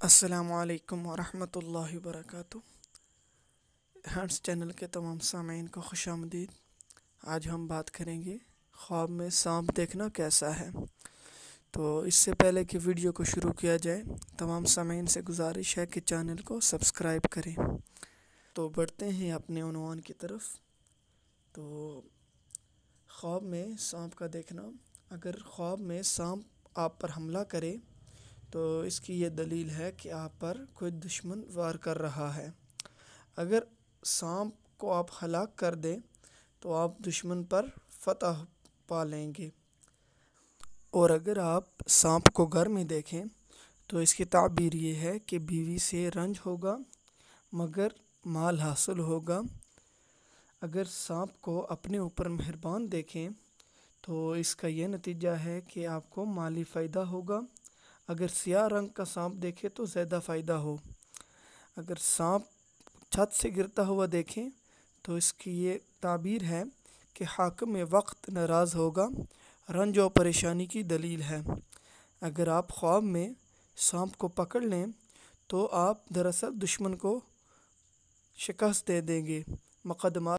السلام علیکم ورحمۃ اللہ وبرکاتہ۔ ہنٹس چینل کے تمام سامعین کو خوش آمدید۔ آج ہم بات کریں گے خواب میں سانپ دیکھنا کیسا ہے۔ تو اس سے پہلے کہ ویڈیو کو شروع کیا جائے، تمام سامعین سے گزارش ہے کہ چینل کو سبسکرائب کریں۔ تو بڑھتے ہیں اپنے عنوان کی طرف۔ تو خواب میں سانپ کا دیکھنا، اگر خواب میں سانپ آپ پر حملہ کرے تو اس کی یہ دلیل ہے کہ آپ پر کوئی دشمن وار کر رہا ہے۔ اگر سانپ کو آپ ہلاک کر دیں تو آپ دشمن پر فتح پا لیں گے، اور اگر آپ سانپ کو گھر میں دیکھیں تو اس کی تعبیر یہ ہے کہ بیوی سے رنج ہوگا مگر مال حاصل ہوگا۔ اگر سانپ کو اپنے اوپر مہربان دیکھیں تو اس کا یہ نتیجہ ہے کہ آپ کو مالی فائدہ ہوگا۔ اگر سیاہ رنگ کا سانپ دیکھے تو زیادہ فائدہ ہو۔ اگر سانپ چھت سے گرتا ہوا دیکھیں تو اس کی یہ تعبیر ہے کہ حاکم وقت ناراض ہوگا، رنج و پریشانی کی دلیل ہے۔ اگر آپ خواب میں سانپ کو پکڑ لیں تو آپ دراصل دشمن کو شکست دے دیں گے۔ مقدمات